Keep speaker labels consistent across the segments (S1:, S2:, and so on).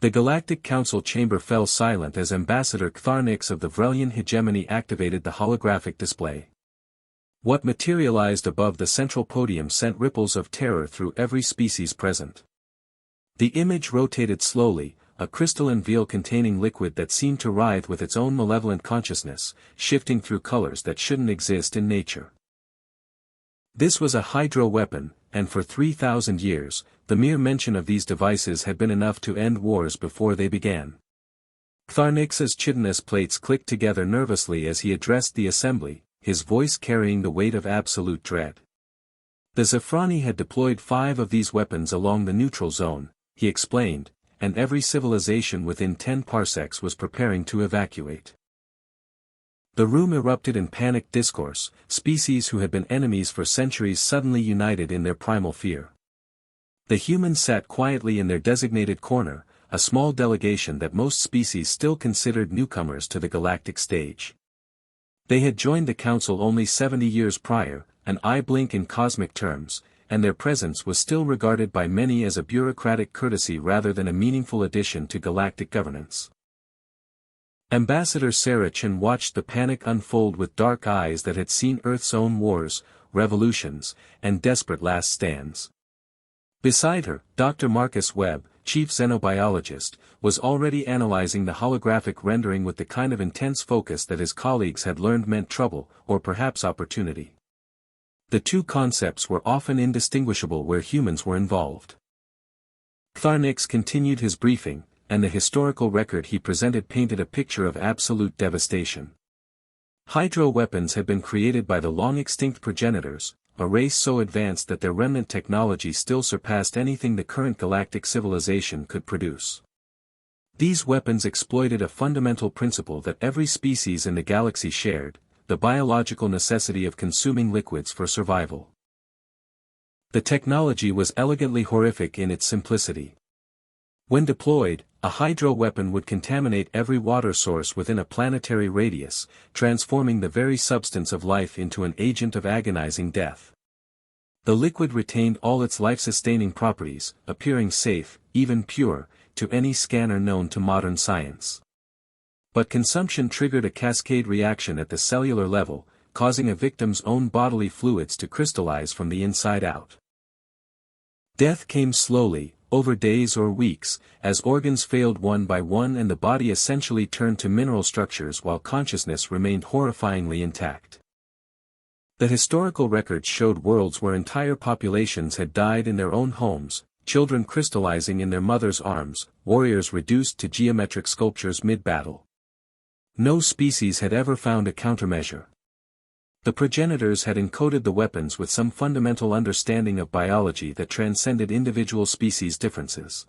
S1: The Galactic Council chamber fell silent as Ambassador Ktharnix of the Vrelian hegemony activated the holographic display. What materialized above the central podium sent ripples of terror through every species present. The image rotated slowly, a crystalline vial containing liquid that seemed to writhe with its own malevolent consciousness, shifting through colors that shouldn't exist in nature. This was a hydro weapon, and for 3,000 years, the mere mention of these devices had been enough to end wars before they began. Ktharnix's chitinous plates clicked together nervously as he addressed the assembly, his voice carrying the weight of absolute dread. The Zephrani had deployed 5 of these weapons along the neutral zone, he explained, and every civilization within 10 parsecs was preparing to evacuate. The room erupted in panicked discourse, species who had been enemies for centuries suddenly united in their primal fear. The humans sat quietly in their designated corner, a small delegation that most species still considered newcomers to the galactic stage. They had joined the Council only 70 years prior, an eye blink in cosmic terms, and their presence was still regarded by many as a bureaucratic courtesy rather than a meaningful addition to galactic governance. Ambassador Sarachin watched the panic unfold with dark eyes that had seen Earth's own wars, revolutions, and desperate last stands. Beside her, Dr. Marcus Webb, chief xenobiologist, was already analyzing the holographic rendering with the kind of intense focus that his colleagues had learned meant trouble, or perhaps opportunity. The two concepts were often indistinguishable where humans were involved. Ktharnix continued his briefing, and the historical record he presented painted a picture of absolute devastation. Hydro weapons had been created by the long-extinct progenitors, a race so advanced that their remnant technology still surpassed anything the current galactic civilization could produce. These weapons exploited a fundamental principle that every species in the galaxy shared, the biological necessity of consuming liquids for survival. The technology was elegantly horrific in its simplicity. When deployed, a hydro weapon would contaminate every water source within a planetary radius, transforming the very substance of life into an agent of agonizing death. The liquid retained all its life-sustaining properties, appearing safe, even pure, to any scanner known to modern science. But consumption triggered a cascade reaction at the cellular level, causing a victim's own bodily fluids to crystallize from the inside out. Death came slowly, over days or weeks, as organs failed one by one and the body essentially turned to mineral structures while consciousness remained horrifyingly intact. The historical records showed worlds where entire populations had died in their own homes, children crystallizing in their mothers' arms, warriors reduced to geometric sculptures mid-battle. No species had ever found a countermeasure. The progenitors had encoded the weapons with some fundamental understanding of biology that transcended individual species differences.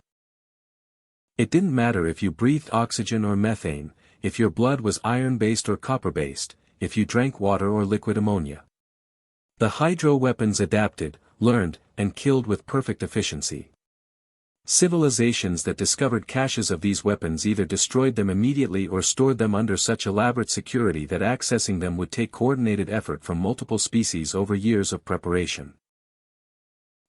S1: It didn't matter if you breathed oxygen or methane, if your blood was iron-based or copper-based, if you drank water or liquid ammonia. The hydro weapons adapted, learned, and killed with perfect efficiency. Civilizations that discovered caches of these weapons either destroyed them immediately or stored them under such elaborate security that accessing them would take coordinated effort from multiple species over years of preparation.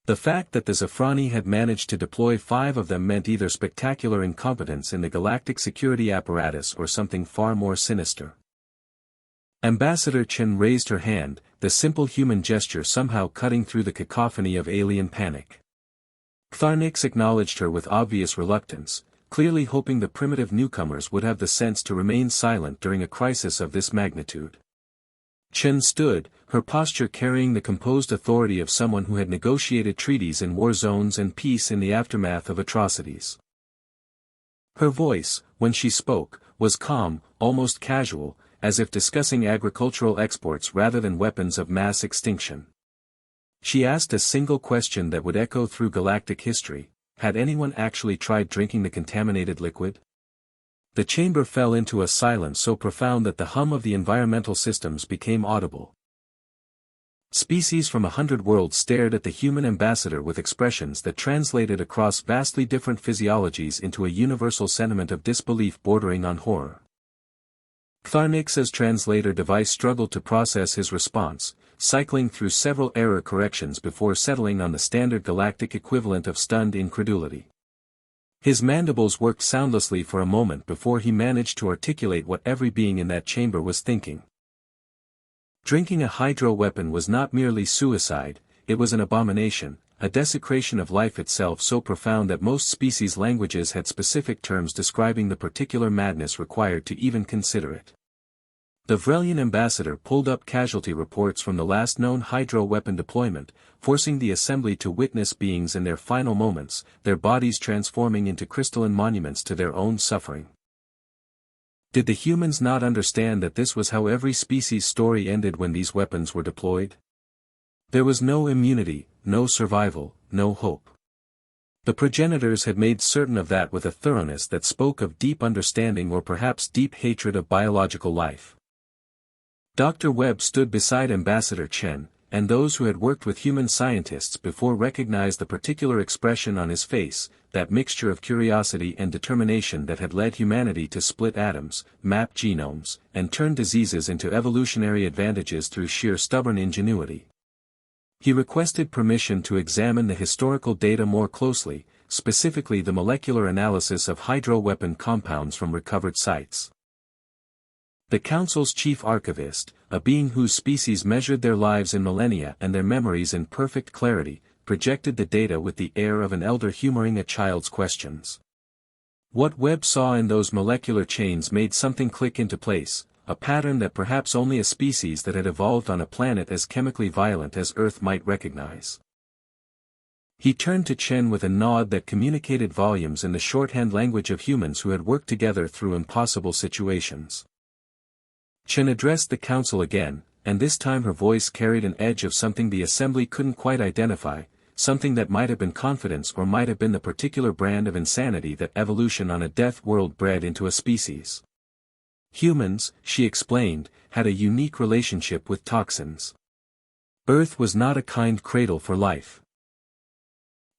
S1: The fact that the Zephrani had managed to deploy 5 of them meant either spectacular incompetence in the galactic security apparatus or something far more sinister. Ambassador Chen raised her hand, the simple human gesture somehow cutting through the cacophony of alien panic. Ktharnix acknowledged her with obvious reluctance, clearly hoping the primitive newcomers would have the sense to remain silent during a crisis of this magnitude. Chen stood, her posture carrying the composed authority of someone who had negotiated treaties in war zones and peace in the aftermath of atrocities. Her voice, when she spoke, was calm, almost casual, as if discussing agricultural exports rather than weapons of mass extinction. She asked a single question that would echo through galactic history: had anyone actually tried drinking the contaminated liquid? The chamber fell into a silence so profound that the hum of the environmental systems became audible. Species from 100 worlds stared at the human ambassador with expressions that translated across vastly different physiologies into a universal sentiment of disbelief bordering on horror. Ktharnix's translator device struggled to process his response, cycling through several error corrections before settling on the standard galactic equivalent of stunned incredulity. His mandibles worked soundlessly for a moment before he managed to articulate what every being in that chamber was thinking. Drinking a hydro weapon was not merely suicide, it was an abomination, a desecration of life itself so profound that most species' languages had specific terms describing the particular madness required to even consider it. The Vrelian ambassador pulled up casualty reports from the last known hydro weapon deployment, forcing the assembly to witness beings in their final moments, their bodies transforming into crystalline monuments to their own suffering. Did the humans not understand that this was how every species' story ended when these weapons were deployed? There was no immunity, no survival, no hope. The progenitors had made certain of that with a thoroughness that spoke of deep understanding or perhaps deep hatred of biological life. Dr. Webb stood beside Ambassador Chen, and those who had worked with human scientists before recognized the particular expression on his face, that mixture of curiosity and determination that had led humanity to split atoms, map genomes, and turn diseases into evolutionary advantages through sheer stubborn ingenuity. He requested permission to examine the historical data more closely, specifically the molecular analysis of hydro-weapon compounds from recovered sites. The Council's chief archivist, a being whose species measured their lives in millennia and their memories in perfect clarity, projected the data with the air of an elder humoring a child's questions. What Webb saw in those molecular chains made something click into place, a pattern that perhaps only a species that had evolved on a planet as chemically violent as Earth might recognize. He turned to Chen with a nod that communicated volumes in the shorthand language of humans who had worked together through impossible situations. Chen addressed the council again, and this time her voice carried an edge of something the assembly couldn't quite identify, something that might have been confidence or might have been the particular brand of insanity that evolution on a death world bred into a species. Humans, she explained, had a unique relationship with toxins. Earth was not a kind cradle for life.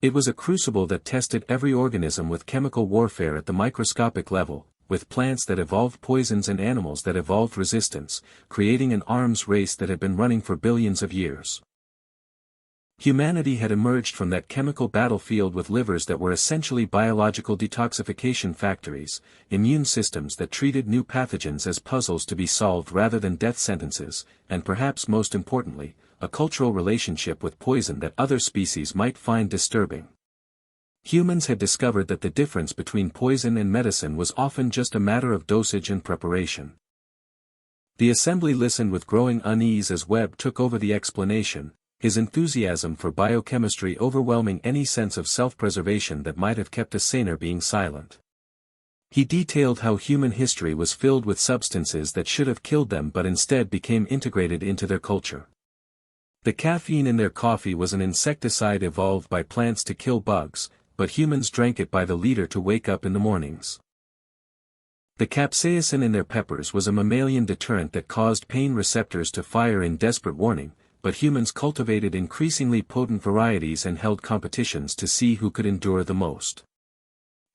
S1: It was a crucible that tested every organism with chemical warfare at the microscopic level, with plants that evolved poisons and animals that evolved resistance, creating an arms race that had been running for billions of years. Humanity had emerged from that chemical battlefield with livers that were essentially biological detoxification factories, immune systems that treated new pathogens as puzzles to be solved rather than death sentences, and perhaps most importantly, a cultural relationship with poison that other species might find disturbing. Humans had discovered that the difference between poison and medicine was often just a matter of dosage and preparation. The assembly listened with growing unease as Webb took over the explanation, his enthusiasm for biochemistry overwhelming any sense of self-preservation that might have kept a saner being silent. He detailed how human history was filled with substances that should have killed them but instead became integrated into their culture. The caffeine in their coffee was an insecticide evolved by plants to kill bugs, but humans drank it by the liter to wake up in the mornings. The capsaicin in their peppers was a mammalian deterrent that caused pain receptors to fire in desperate warning, but humans cultivated increasingly potent varieties and held competitions to see who could endure the most.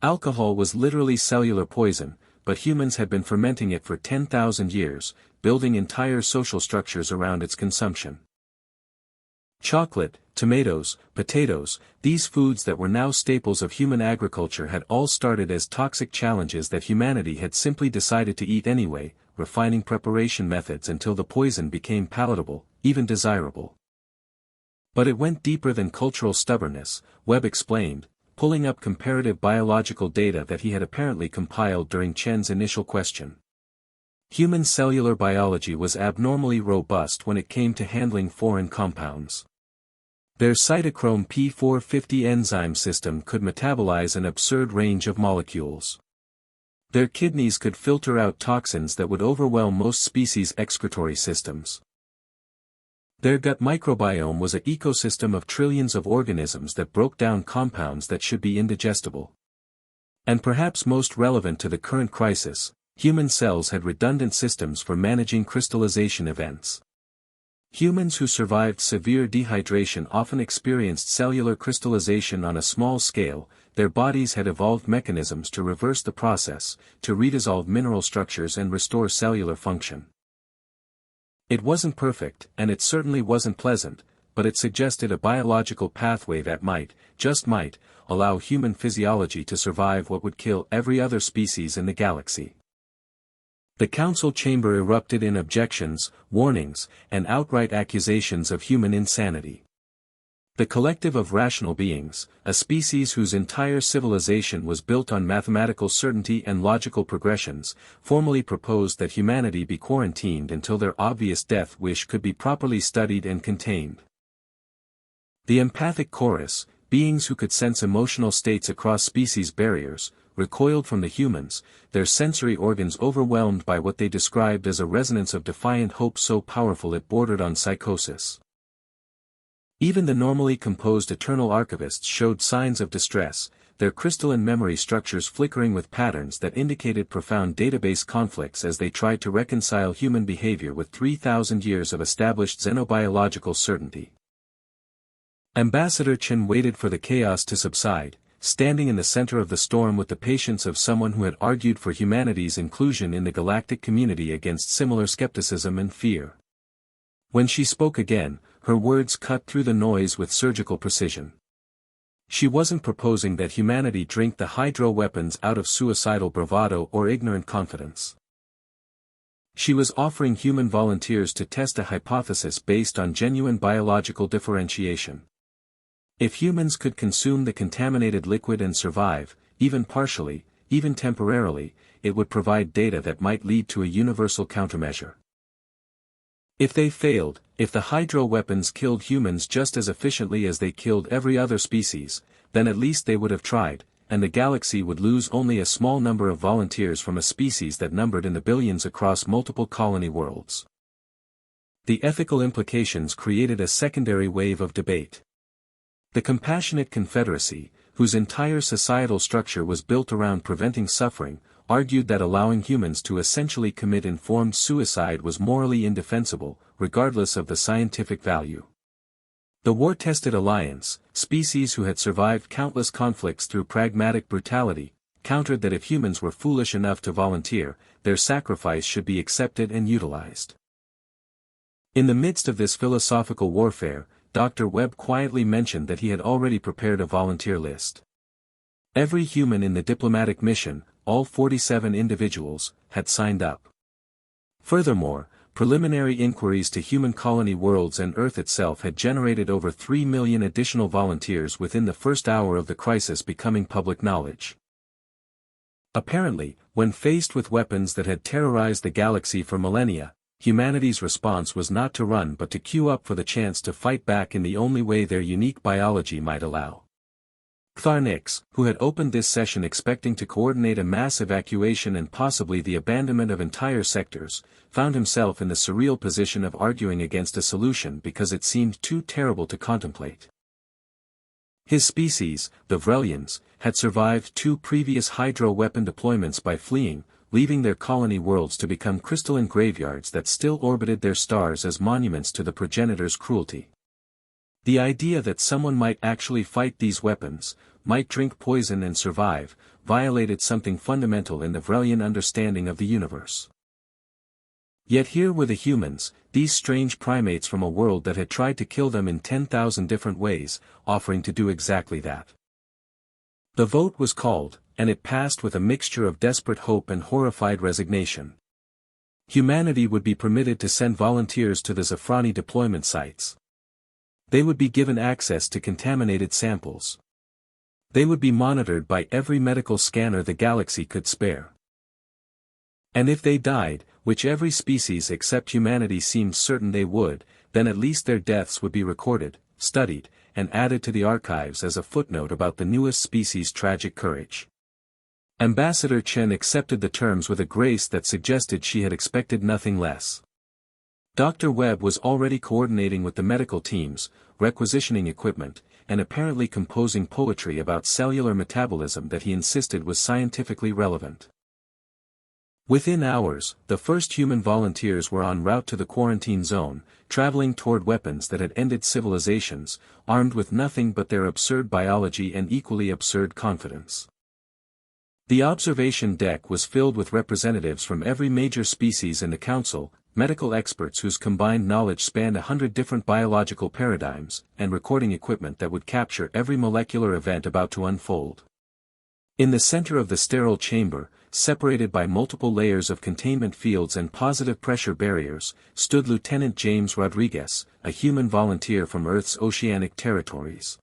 S1: Alcohol was literally cellular poison, but humans had been fermenting it for 10,000 years, building entire social structures around its consumption. Chocolate, tomatoes, potatoes, these foods that were now staples of human agriculture had all started as toxic challenges that humanity had simply decided to eat anyway, refining preparation methods until the poison became palatable, even desirable. But it went deeper than cultural stubbornness, Webb explained, pulling up comparative biological data that he had apparently compiled during Chen's initial question. Human cellular biology was abnormally robust when it came to handling foreign compounds. Their cytochrome P450 enzyme system could metabolize an absurd range of molecules. Their kidneys could filter out toxins that would overwhelm most species' excretory systems. Their gut microbiome was an ecosystem of trillions of organisms that broke down compounds that should be indigestible. And perhaps most relevant to the current crisis, human cells had redundant systems for managing crystallization events. Humans who survived severe dehydration often experienced cellular crystallization on a small scale. Their bodies had evolved mechanisms to reverse the process, to redissolve mineral structures and restore cellular function. It wasn't perfect, and it certainly wasn't pleasant, but it suggested a biological pathway that might, just might, allow human physiology to survive what would kill every other species in the galaxy. The council chamber erupted in objections, warnings, and outright accusations of human insanity. The collective of rational beings, a species whose entire civilization was built on mathematical certainty and logical progressions, formally proposed that humanity be quarantined until their obvious death wish could be properly studied and contained. The empathic chorus, beings who could sense emotional states across species barriers, recoiled from the humans, their sensory organs overwhelmed by what they described as a resonance of defiant hope so powerful it bordered on psychosis. Even the normally composed eternal archivists showed signs of distress, their crystalline memory structures flickering with patterns that indicated profound database conflicts as they tried to reconcile human behavior with 3,000 years of established xenobiological certainty. Ambassador Chen waited for the chaos to subside, standing in the center of the storm with the patience of someone who had argued for humanity's inclusion in the galactic community against similar skepticism and fear. When she spoke again, her words cut through the noise with surgical precision. She wasn't proposing that humanity drink the hydro weapons out of suicidal bravado or ignorant confidence. She was offering human volunteers to test a hypothesis based on genuine biological differentiation. If humans could consume the contaminated liquid and survive, even partially, even temporarily, it would provide data that might lead to a universal countermeasure. If they failed, if the hydro weapons killed humans just as efficiently as they killed every other species, then at least they would have tried, and the galaxy would lose only a small number of volunteers from a species that numbered in the billions across multiple colony worlds. The ethical implications created a secondary wave of debate. The Compassionate Confederacy, whose entire societal structure was built around preventing suffering, argued that allowing humans to essentially commit informed suicide was morally indefensible, regardless of the scientific value. The war-tested alliance, species who had survived countless conflicts through pragmatic brutality, countered that if humans were foolish enough to volunteer, their sacrifice should be accepted and utilized. In the midst of this philosophical warfare, Dr. Webb quietly mentioned that he had already prepared a volunteer list. Every human in the diplomatic mission, all 47 individuals, had signed up. Furthermore, preliminary inquiries to human colony worlds and Earth itself had generated over 3 million additional volunteers within the first hour of the crisis becoming public knowledge. Apparently, when faced with weapons that had terrorized the galaxy for millennia, humanity's response was not to run but to queue up for the chance to fight back in the only way their unique biology might allow. Kvarnix, who had opened this session expecting to coordinate a mass evacuation and possibly the abandonment of entire sectors, found himself in the surreal position of arguing against a solution because it seemed too terrible to contemplate. His species, the Vrelians, had survived 2 previous hydro weapon deployments by fleeing, leaving their colony worlds to become crystalline graveyards that still orbited their stars as monuments to the progenitor's cruelty. The idea that someone might actually fight these weapons, might drink poison and survive, violated something fundamental in the Vrelian understanding of the universe. Yet here were the humans, these strange primates from a world that had tried to kill them in 10,000 different ways, offering to do exactly that. The vote was called, and it passed with a mixture of desperate hope and horrified resignation. Humanity would be permitted to send volunteers to the Zafrani deployment sites. They would be given access to contaminated samples. They would be monitored by every medical scanner the galaxy could spare. And if they died, which every species except humanity seemed certain they would, then at least their deaths would be recorded, studied, and added to the archives as a footnote about the newest species' tragic courage. Ambassador Chen accepted the terms with a grace that suggested she had expected nothing less. Dr. Webb was already coordinating with the medical teams, requisitioning equipment, and apparently composing poetry about cellular metabolism that he insisted was scientifically relevant. Within hours, the first human volunteers were en route to the quarantine zone, traveling toward weapons that had ended civilizations, armed with nothing but their absurd biology and equally absurd confidence. The observation deck was filled with representatives from every major species in the council, medical experts whose combined knowledge spanned 100 different biological paradigms, and recording equipment that would capture every molecular event about to unfold. In the center of the sterile chamber, separated by multiple layers of containment fields and positive pressure barriers, stood Lieutenant James Rodriguez, a human volunteer from Earth's oceanic territories.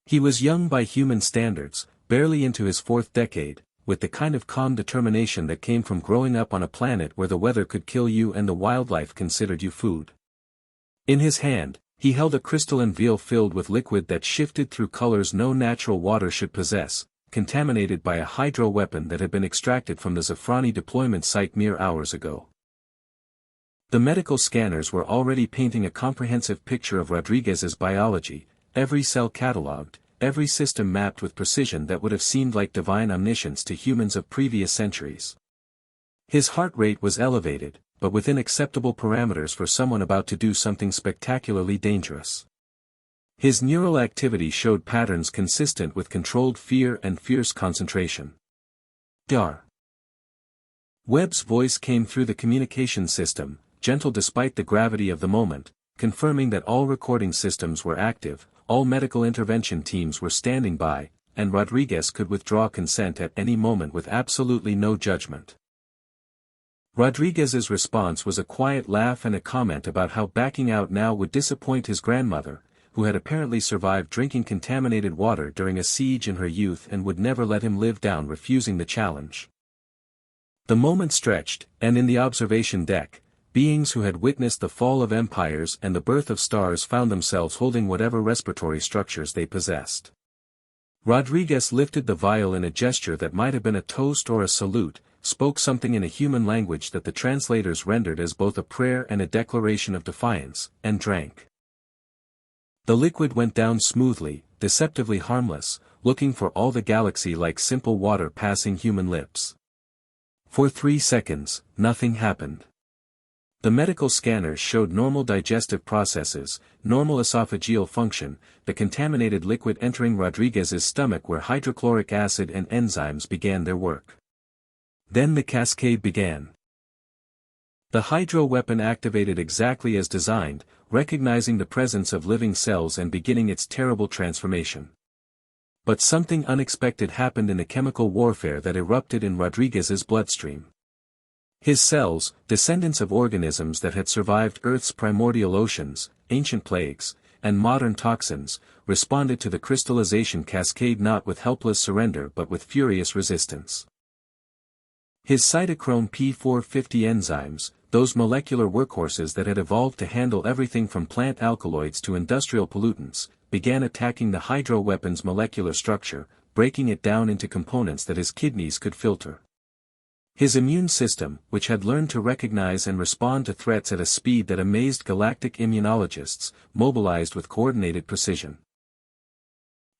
S1: He was young by human standards, barely into his fourth decade, with the kind of calm determination that came from growing up on a planet where the weather could kill you and the wildlife considered you food. In his hand, he held a crystalline vial filled with liquid that shifted through colors no natural water should possess, contaminated by a hydro weapon that had been extracted from the Zafrani deployment site mere hours ago. The medical scanners were already painting a comprehensive picture of Rodriguez's biology, every cell catalogued, every system mapped with precision that would have seemed like divine omniscience to humans of previous centuries. His heart rate was elevated, but within acceptable parameters for someone about to do something spectacularly dangerous. His neural activity showed patterns consistent with controlled fear and fierce concentration. Dar. Webb's voice came through the communication system, gentle despite the gravity of the moment, confirming that all recording systems were active, all medical intervention teams were standing by, and Rodriguez could withdraw consent at any moment with absolutely no judgment. Rodriguez's response was a quiet laugh and a comment about how backing out now would disappoint his grandmother, who had apparently survived drinking contaminated water during a siege in her youth and would never let him live down refusing the challenge. The moment stretched, and in the observation deck, beings who had witnessed the fall of empires and the birth of stars found themselves holding whatever respiratory structures they possessed. Rodriguez lifted the vial in a gesture that might have been a toast or a salute, spoke something in a human language that the translators rendered as both a prayer and a declaration of defiance, and drank. The liquid went down smoothly, deceptively harmless, looking for all the galaxy like simple water passing human lips. For 3 seconds, nothing happened. The medical scanners showed normal digestive processes, normal esophageal function, the contaminated liquid entering Rodriguez's stomach where hydrochloric acid and enzymes began their work. Then the cascade began. The hydro weapon activated exactly as designed, recognizing the presence of living cells and beginning its terrible transformation. But something unexpected happened in the chemical warfare that erupted in Rodriguez's bloodstream. His cells, descendants of organisms that had survived Earth's primordial oceans, ancient plagues, and modern toxins, responded to the crystallization cascade not with helpless surrender but with furious resistance. His cytochrome P450 enzymes, those molecular workhorses that had evolved to handle everything from plant alkaloids to industrial pollutants, began attacking the hydro weapon's molecular structure, breaking it down into components that his kidneys could filter. His immune system, which had learned to recognize and respond to threats at a speed that amazed galactic immunologists, mobilized with coordinated precision.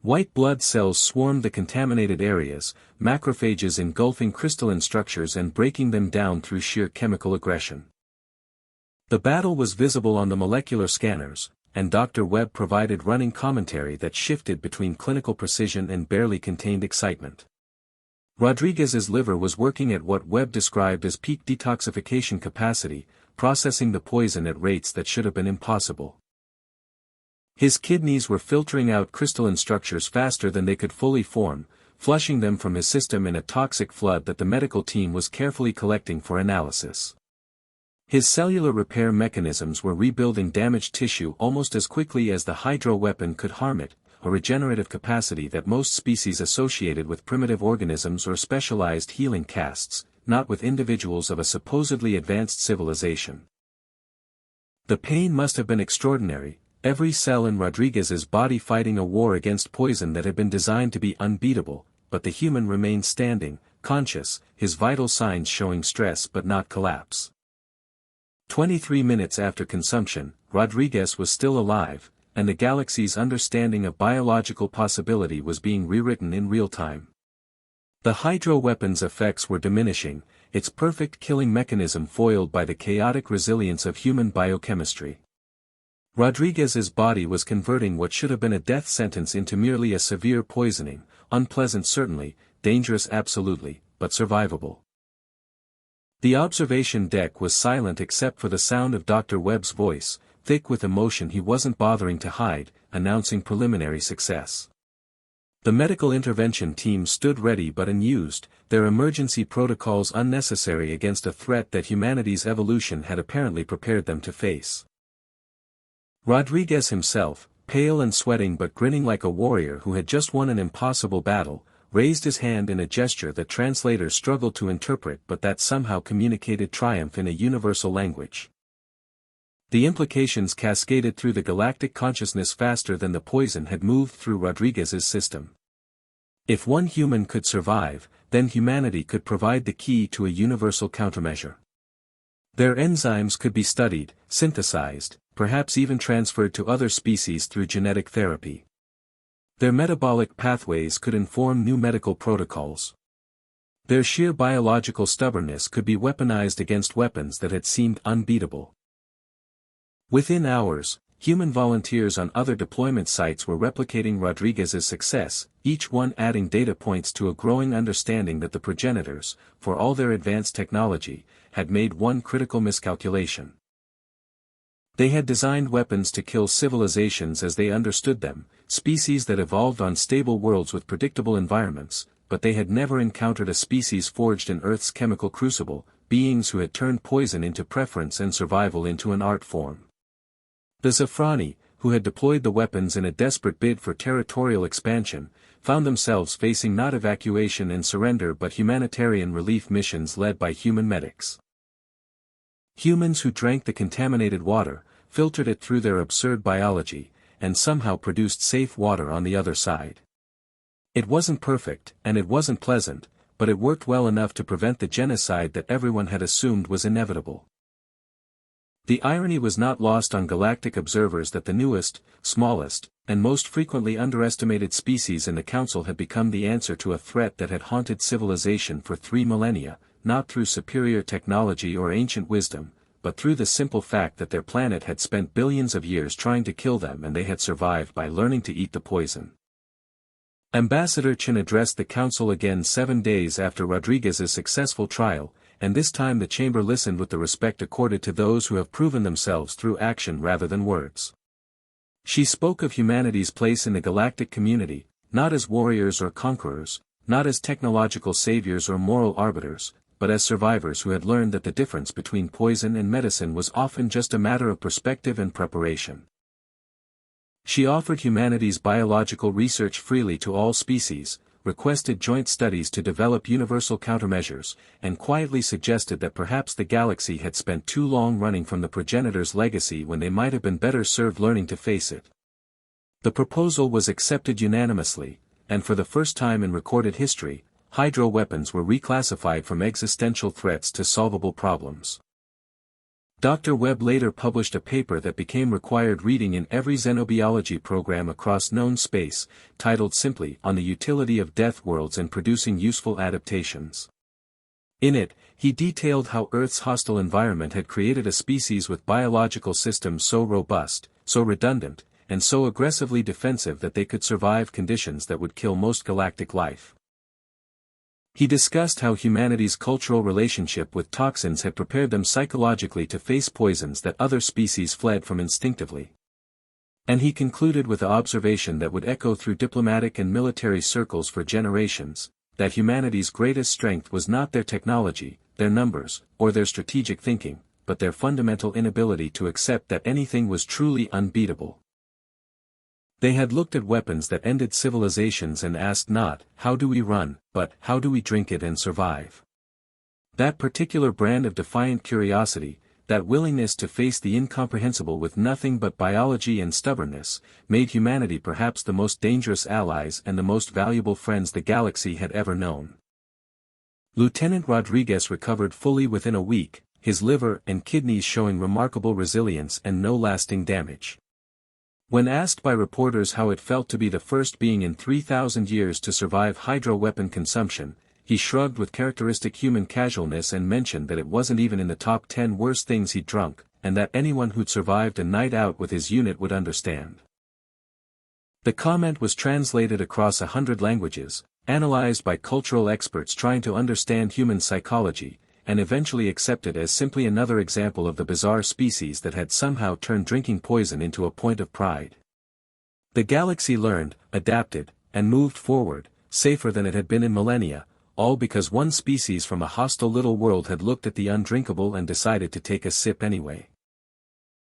S1: White blood cells swarmed the contaminated areas, macrophages engulfing crystalline structures and breaking them down through sheer chemical aggression. The battle was visible on the molecular scanners, and Dr. Webb provided running commentary that shifted between clinical precision and barely contained excitement. Rodriguez's liver was working at what Webb described as peak detoxification capacity, processing the poison at rates that should have been impossible. His kidneys were filtering out crystalline structures faster than they could fully form, flushing them from his system in a toxic flood that the medical team was carefully collecting for analysis. His cellular repair mechanisms were rebuilding damaged tissue almost as quickly as the hydro weapon could harm it, a regenerative capacity that most species associated with primitive organisms or specialized healing castes, not with individuals of a supposedly advanced civilization. The pain must have been extraordinary, every cell in Rodriguez's body fighting a war against poison that had been designed to be unbeatable, but the human remained standing, conscious, his vital signs showing stress but not collapse. 23 minutes after consumption, Rodriguez was still alive, and the galaxy's understanding of biological possibility was being rewritten in real time. The hydro weapon's effects were diminishing, its perfect killing mechanism foiled by the chaotic resilience of human biochemistry. Rodriguez's body was converting what should have been a death sentence into merely a severe poisoning, unpleasant certainly, dangerous absolutely, but survivable. The observation deck was silent except for the sound of Dr. Webb's voice, thick with emotion he wasn't bothering to hide, announcing preliminary success. The medical intervention team stood ready but unused, their emergency protocols unnecessary against a threat that humanity's evolution had apparently prepared them to face. Rodriguez himself, pale and sweating but grinning like a warrior who had just won an impossible battle, raised his hand in a gesture that translators struggled to interpret but that somehow communicated triumph in a universal language. The implications cascaded through the galactic consciousness faster than the poison had moved through Rodriguez's system. If one human could survive, then humanity could provide the key to a universal countermeasure. Their enzymes could be studied, synthesized, perhaps even transferred to other species through genetic therapy. Their metabolic pathways could inform new medical protocols. Their sheer biological stubbornness could be weaponized against weapons that had seemed unbeatable. Within hours, human volunteers on other deployment sites were replicating Rodriguez's success, each one adding data points to a growing understanding that the progenitors, for all their advanced technology, had made one critical miscalculation. They had designed weapons to kill civilizations as they understood them, species that evolved on stable worlds with predictable environments, but they had never encountered a species forged in Earth's chemical crucible, beings who had turned poison into preference and survival into an art form. The Zafrani, who had deployed the weapons in a desperate bid for territorial expansion, found themselves facing not evacuation and surrender but humanitarian relief missions led by human medics. Humans who drank the contaminated water, filtered it through their absurd biology, and somehow produced safe water on the other side. It wasn't perfect, and it wasn't pleasant, but it worked well enough to prevent the genocide that everyone had assumed was inevitable. The irony was not lost on galactic observers that the newest, smallest, and most frequently underestimated species in the Council had become the answer to a threat that had haunted civilization for 3 millennia, not through superior technology or ancient wisdom, but through the simple fact that their planet had spent billions of years trying to kill them and they had survived by learning to eat the poison. Ambassador Chen addressed the Council again 7 days after Rodriguez's successful trial, and this time the chamber listened with the respect accorded to those who have proven themselves through action rather than words. She spoke of humanity's place in the galactic community, not as warriors or conquerors, not as technological saviors or moral arbiters, but as survivors who had learned that the difference between poison and medicine was often just a matter of perspective and preparation. She offered humanity's biological research freely to all species, requested joint studies to develop universal countermeasures, and quietly suggested that perhaps the galaxy had spent too long running from the progenitor's legacy when they might have been better served learning to face it. The proposal was accepted unanimously, and for the first time in recorded history, hydro weapons were reclassified from existential threats to solvable problems. Dr. Webb later published a paper that became required reading in every xenobiology program across known space, titled simply On the Utility of Death Worlds and Producing Useful Adaptations. In it, he detailed how Earth's hostile environment had created a species with biological systems so robust, so redundant, and so aggressively defensive that they could survive conditions that would kill most galactic life. He discussed how humanity's cultural relationship with toxins had prepared them psychologically to face poisons that other species fled from instinctively. And he concluded with the observation that would echo through diplomatic and military circles for generations, that humanity's greatest strength was not their technology, their numbers, or their strategic thinking, but their fundamental inability to accept that anything was truly unbeatable. They had looked at weapons that ended civilizations and asked not, how do we run, but how do we drink it and survive? That particular brand of defiant curiosity, that willingness to face the incomprehensible with nothing but biology and stubbornness, made humanity perhaps the most dangerous allies and the most valuable friends the galaxy had ever known. Lieutenant Rodriguez recovered fully within a week, his liver and kidneys showing remarkable resilience and no lasting damage. When asked by reporters how it felt to be the first being in 3,000 years to survive hydro-weapon consumption, he shrugged with characteristic human casualness and mentioned that it wasn't even in the top 10 worst things he'd drunk, and that anyone who'd survived a night out with his unit would understand. The comment was translated across 100 languages, analyzed by cultural experts trying to understand human psychology, and eventually accepted as simply another example of the bizarre species that had somehow turned drinking poison into a point of pride. The galaxy learned, adapted, and moved forward, safer than it had been in millennia, all because one species from a hostile little world had looked at the undrinkable and decided to take a sip anyway.